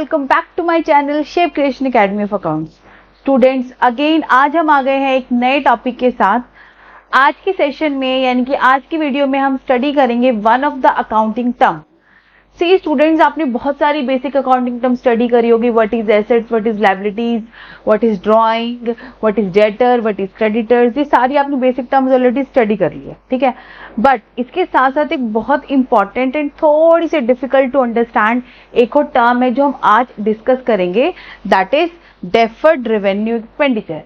Welcome back to my channel Shape Creation Academy of Accounts. Students, again आज हम आ गए हैं एक नए टॉपिक के साथ। आज की सेशन में यानी कि आज की वीडियो में हम स्टडी करेंगे one of the accounting term. See students, आपने बहुत सारी बेसिक अकाउंटिंग टर्म स्टडी करी होगी। What is assets, what is liabilities, what is drawing, what is debtor, what is creditors, ये सारी आपने बेसिक टर्म्स ऑलरेडी स्टडी कर ली है, ठीक है। बट इसके साथ साथ एक बहुत इंपॉर्टेंट एंड थोड़ी सी डिफिकल्ट टू अंडरस्टैंड एक और टर्म है जो हम आज डिस्कस करेंगे, that is deferred revenue expenditure.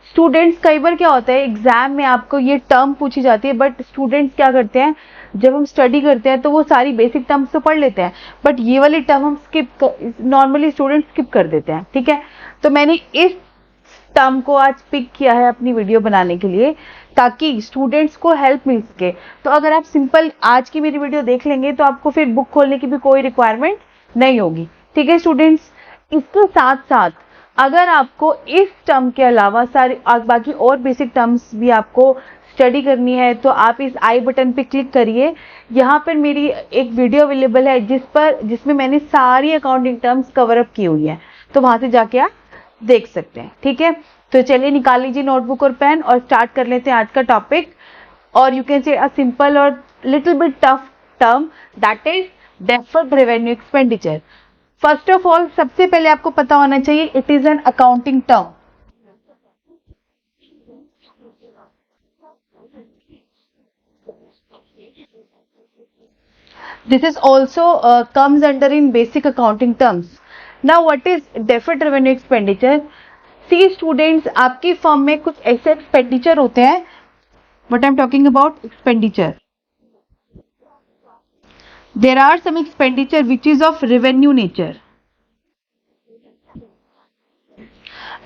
Students, कई बार क्या होता है एग्जाम में आपको ये टर्म पूछी जाती है, बट स्टूडेंट्स क्या करते हैं जब हम स्टडी करते हैं तो वो सारी बेसिक टर्म्स तो पढ़ लेते हैं, बट ये वाली टर्म हम नॉर्मली स्टूडेंट्स स्किप कर देते हैं, ठीक है। तो मैंने इस टर्म को आज पिक किया है अपनी वीडियो बनाने के लिए ताकि स्टूडेंट्स को हेल्प मिल सके। तो अगर आप सिंपल आज की मेरी वीडियो देख लेंगे तो आपको फिर बुक खोलने की भी कोई रिक्वायरमेंट नहीं होगी, ठीक है स्टूडेंट्स। इसके साथ साथ अगर आपको इस टर्म के अलावा सारे बाकी और बेसिक टर्म्स भी आपको स्टडी करनी है तो आप इस आई बटन पे क्लिक करिए। यहाँ पर मेरी एक वीडियो अवेलेबल है जिसमें मैंने सारी अकाउंटिंग टर्म्स कवर अप की हुई है, तो वहां से जाके आप देख सकते हैं, ठीक है। तो चलिए निकाल लीजिए नोटबुक और पेन और स्टार्ट कर लेते हैं आज का टॉपिक। और you can say a simple और little bit tough term, that is deferred revenue expenditure. First of all, सबसे पहले आपको पता होना चाहिए it is an accounting term. This is also comes under in basic accounting terms. Now, what is deferred revenue expenditure? See students, आपकी firm में कुछ ऐसे एक्सपेंडिचर होते हैं, what I'm talking about expenditure. There are some expenditure which is of revenue nature.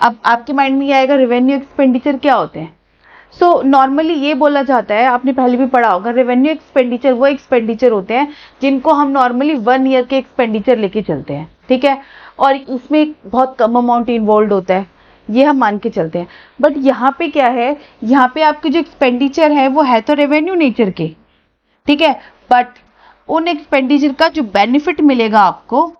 अब आपके mind में ये आएगा रेवेन्यू एक्सपेंडिचर क्या होते हैं। सो नॉर्मली ये बोला जाता है, आपने पहले भी पढ़ा होगा, रेवेन्यू एक्सपेंडिचर वो एक्सपेंडिचर होते हैं जिनको हम नॉर्मली 1 ईयर के एक्सपेंडिचर लेके चलते हैं, ठीक है। और इसमें बहुत कम अमाउंट इन्वॉल्व होता है, ये हम मान के चलते हैं। बट यहाँ पे क्या है, यहाँ पे आपके जो एक्सपेंडिचर है वो है तो रेवेन्यू नेचर के, ठीक है। बट उन एक्सपेंडिचर का जो बेनिफिट मिलेगा आपको,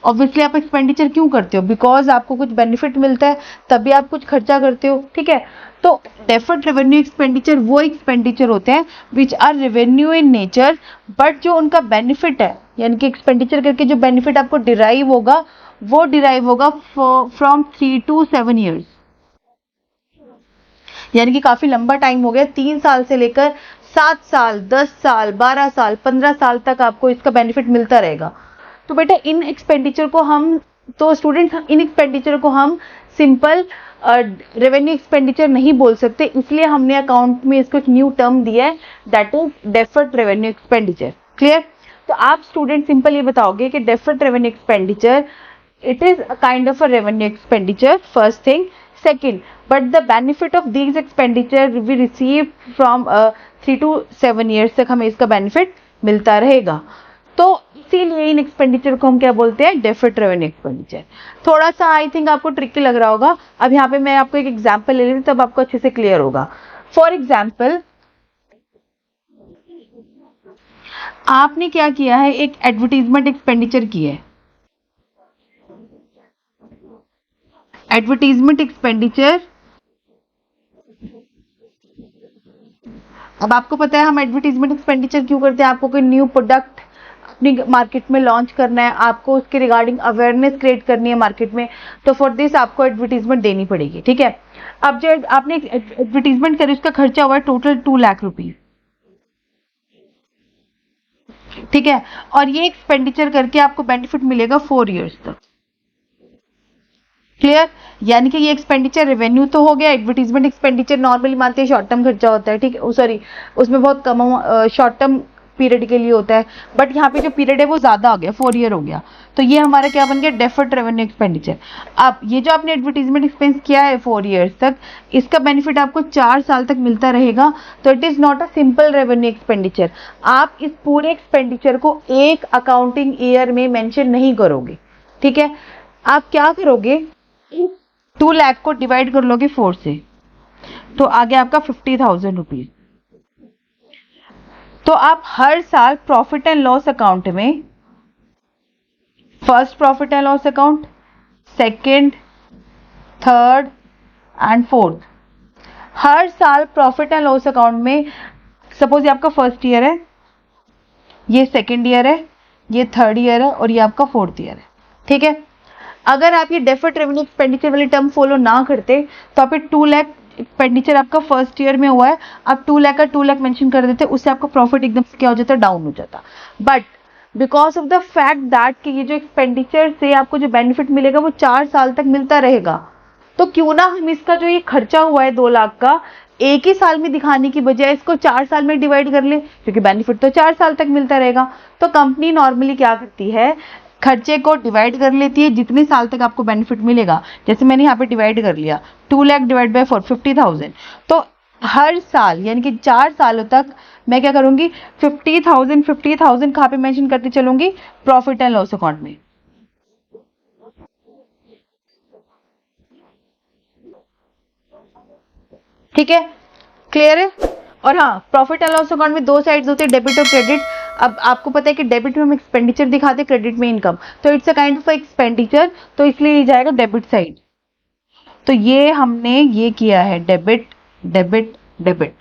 ऑब्वियसली आप एक्सपेंडिचर क्यों करते हो, बिकॉज आपको कुछ बेनिफिट मिलता है तभी आप कुछ खर्चा करते हो, ठीक है। तो डेफर्ड रेवेन्यू एक्सपेंडिचर वो एक्सपेंडिचर होते हैं which are revenue in nature, but जो उनका बेनिफिट है यानी कि एक्सपेंडिचर करके जो बेनिफिट आपको डिराइव होगा वो डिराइव होगा फ्रॉम 3 to 7 ईयर्स। यानी कि काफी लंबा टाइम हो गया, 3 साल से लेकर 7 साल, 10 साल, 12 साल, 15 साल तक आपको इसका बेनिफिट मिलता रहेगा। तो बेटा इन एक्सपेंडिचर को हम सिंपल रेवेन्यू एक्सपेंडिचर नहीं बोल सकते, इसलिए हमने अकाउंट में इसको एक न्यू टर्म दिया है, that is deferred revenue expenditure. Clear? तो आप स्टूडेंट सिंपल ये बताओगे कि deferred revenue expenditure it is a kind of a revenue expenditure, first thing. Second, but the benefit of these expenditure we receive from 3 to 7 years तक हमें इसका benefit मिलता रहेगा। तो इसीलिए इन एक्सपेंडिचर को हम क्या बोलते हैं, डेफर्ड रेवेन्यू एक्सपेंडिचर। थोड़ा सा आई थिंक आपको ट्रिकी लग रहा होगा। अब यहाँ पे मैं आपको एक एग्जांपल ले लेती हूँ तब आपको अच्छे से क्लियर होगा। फॉर एग्जांपल, आपने क्या किया है, एक एडवर्टीजमेंट एक्सपेंडिचर की है। एडवर्टीजमेंट एक्सपेंडिचर, अब आपको पता है हम एडवर्टीजमेंट एक्सपेंडिचर क्यों करते हैं। आपको कोई न्यू प्रोडक्ट अपनी मार्केट में लॉन्च करना है, आपको उसके रिगार्डिंग अवेयरनेस क्रिएट करनी है मार्केट में, तो फॉर दिस आपको एडवर्टीजमेंट देनी पड़ेगी, ठीक है। अब जो आपने एडवर्टीजमेंट करी उसका खर्चा हुआ टोटल 2 लाख रुपीज, ठीक है। और ये एक्सपेंडिचर करके आपको बेनिफिट मिलेगा 4 ईयर्स तक। क्लियर? यानी कि ये एक्सपेंडिचर रेवेन्यू तो हो गया, एडवर्टीजमेंट एक्सपेंडिचर नॉर्मली मानते हैं शॉर्ट टर्म खर्चा होता है, ठीक है। सॉरी, उसमें बहुत कम शॉर्ट टर्म पीरियड के लिए होता है, बट यहाँ पे जो पीरियड है वो ज्यादा हो गया, 4 ईयर हो गया। तो ये हमारा क्या बन गया, डेफर्ड रेवेन्यू एक्सपेंडिचर। अब ये जो आपने एडवर्टीजमेंट एक्सपेंस किया है 4 ईयर्स तक, इसका बेनिफिट आपको 4 साल तक मिलता रहेगा। तो it is not a simple revenue expenditure. आप इस पूरे एक्सपेंडिचर को एक अकाउंटिंग ईयर में मेंशन नहीं करोगे, ठीक है। आप क्या करोगे, 2 लाख को डिवाइड कर लोगे 4 से, तो आगे आपका 50,000 रुपीज। तो आप हर साल प्रॉफिट एंड लॉस अकाउंट में first profit and loss account, second, third and fourth. हर साल प्रॉफिट एंड लॉस अकाउंट में, सपोज ये आपका फर्स्ट ईयर है, ये सेकेंड ईयर है, ये थर्ड ईयर है और ये आपका फोर्थ ईयर है, ठीक है। अगर आप ये डेफर्ड रेवेन्यू एक्सपेंडिचर वाली टर्म फॉलो ना करते तो आप 2 लाख एक्सपेंडिचर आपका फर्स्ट ईयर में हुआ है, आप 2 लाख का 2 लाख मेंशन कर देते, उससे आपका प्रॉफिट एकदम से क्या हो जाता, डाउन हो जाता। But because of the fact that कि ये जो एक्सपेंडिचर से आपको जो बेनिफिट मिलेगा वो 4 साल तक मिलता रहेगा, तो क्यों ना हम इसका जो ये खर्चा हुआ है 2 लाख का, एक ही साल में दिखाने की बजाय इसको 4 साल में डिवाइड कर ले, क्योंकि बेनिफिट तो 4 साल तक मिलता रहेगा। तो कंपनी नॉर्मली क्या करती है, खर्चे को डिवाइड कर लेती है जितने साल तक आपको बेनिफिट मिलेगा। जैसे मैंने यहाँ पे डिवाइड कर लिया, 2 लाख डिवाइड बाय 4, 50,000। तो हर साल यानी कि 4 सालों तक मैं क्या करूंगी, 50,000 कहाँ पे मेंशन करती चलूंगी, प्रॉफिट एंड लॉस अकाउंट में। ठीक है, क्लियर है। और हाँ, प्रॉफिट एंड लॉस अकाउंट में 2 साइड्स होते हैं, डेबिट और क्रेडिट। अब आपको पता है कि डेबिट में हम एक्सपेंडिचर दिखाते हैं, क्रेडिट में इनकम, तो it's a kind of expenditure, तो इसलिए ये जाएगा डेबिट साइड। तो ये हमने ये किया है डेबिट डेबिट डेबिट,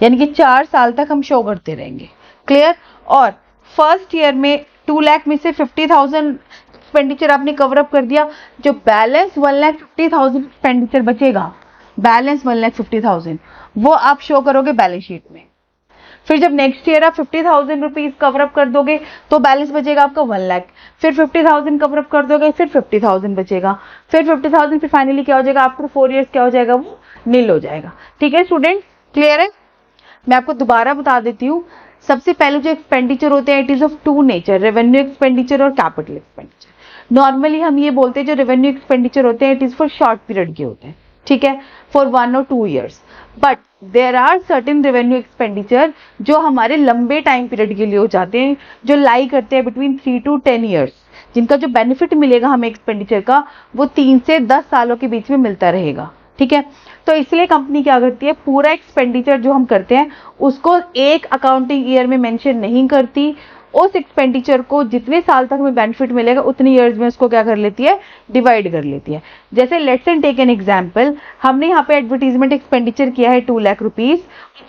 यानी कि 4 साल तक हम शो करते रहेंगे, क्लियर। और फर्स्ट ईयर में 2 लाख में से 50,000 एक्सपेंडिचर आपने कवर अप कर दिया, जो बैलेंस 1,50,000 एक्सपेंडिचर बचेगा, बैलेंस 1,50,000 वो आप शो करोगे बैलेंस शीट में। फिर जब नेक्स्ट ईयर आप 50,000 रुपीज कवर अप कर दोगे तो बैलेंस बचेगा आपका 1 लाख, फिर 50,000 कवर अप कर दोगे, फिर 50,000 बचेगा, फिर 50,000, फिर फाइनली क्या हो जाएगा, आफ्टर 4 इयर्स क्या हो जाएगा, वो नील हो जाएगा। ठीक है स्टूडेंट, क्लियर है। मैं आपको दोबारा बता देती हूँ, सबसे पहले जो एक्सपेंडिचर होते हैं it is of 2 nature, revenue expenditure और कैपिटल एक्सपेंडिचर। नॉर्मली हम ये बोलते हैं जो रेवेन्यू एक्सपेंडिचर होते हैं it is for short period के होते हैं, ठीक है, फॉर 1 और 2 years. But there are certain revenue expenditure जो हमारे लंबे टाइम पीरियड के लिए हो जाते हैं, जो लाई करते हैं बिटवीन 3 to 10 ईयर्स, जिनका जो बेनिफिट मिलेगा हमें एक्सपेंडिचर का वो 3 से 10 सालों के बीच में मिलता रहेगा, ठीक है। तो इसलिए कंपनी क्या करती है, पूरा एक्सपेंडिचर जो हम करते हैं उसको एक अकाउंटिंग ईयर में मेंशन नहीं करती, उस एक्सपेंडिचर को जितने साल तक हमें बेनिफिट मिलेगा उतनी ईयर्स में उसको क्या कर लेती है, डिवाइड कर लेती है। जैसे let's and take an example, हमने यहाँ पे एडवर्टीजमेंट एक्सपेंडिचर किया है 2 लाख रुपीज,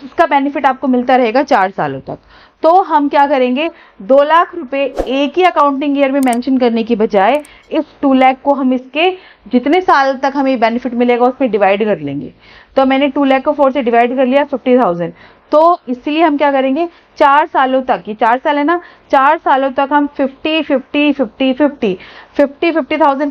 जिसका बेनिफिट आपको मिलता रहेगा 4 सालों तक। तो हम क्या करेंगे, 2 लाख रुपए एक ही अकाउंटिंग ईयर में मेंशन करने की बजाय इस 2 लाख को हम इसके जितने साल तक हमें बेनिफिट मिलेगा उसमें डिवाइड कर लेंगे। तो मैंने 2 लाख को 4 से डिवाइड कर लिया 50,000, तो इसलिए हम क्या करेंगे, 4 सालों तक, ये 4 साल है ना, 4 सालों तक हम 50,000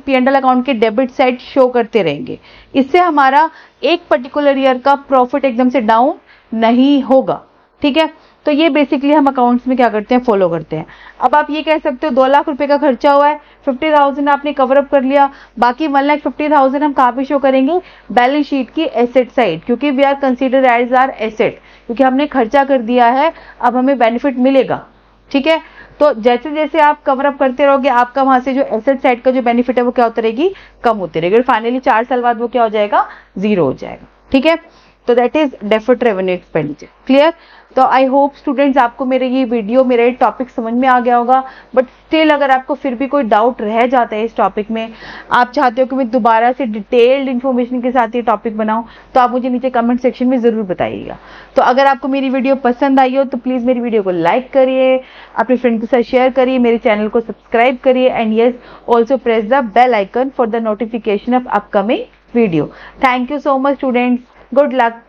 P&L अकाउंट के डेबिट साइड शो करते रहेंगे। इससे हमारा एक पर्टिकुलर ईयर का प्रॉफिट एकदम से डाउन नहीं होगा, ठीक है। तो ये बेसिकली हम अकाउंट्स में क्या करते हैं, फॉलो करते हैं। अब आप ये कह सकते हो 2 लाख रुपए का खर्चा हुआ है, 50,000 आपने कवर अप कर लिया, बाकी 1,50,000 हम कहाँ पे शो करेंगे, बैलेंस शीट की एसेट साइड, क्योंकि we are consider as our asset, क्योंकि हमने खर्चा कर दिया है, अब हमें बेनिफिट मिलेगा, ठीक है। तो जैसे जैसे आप कवर अप करते रहोगे आपका वहां से जो एसेट साइड का जो बेनिफिट है वो क्या होती रहेगी, कम होती रहेगी, और फाइनली 4 साल बाद वो क्या हो जाएगा, 0 हो जाएगा, ठीक है। तो that is deferred revenue expenditure, clear. तो आई होप स्टूडेंट्स आपको मेरे ये वीडियो, मेरा ये टॉपिक समझ में आ गया होगा। बट स्टिल अगर आपको फिर भी कोई डाउट रह जाता है इस टॉपिक में, आप चाहते हो कि मैं दोबारा से डिटेल्ड इन्फॉर्मेशन के साथ ये टॉपिक बनाऊं, तो आप मुझे नीचे कमेंट सेक्शन में जरूर बताइएगा। तो अगर आपको मेरी वीडियो पसंद आई हो तो प्लीज मेरी वीडियो को लाइक करिए, अपने फ्रेंड के साथ शेयर करिए, मेरे चैनल को सब्सक्राइब करिए, and yes also press the bell icon for the notification of upcoming video. Thank you so much students, good luck.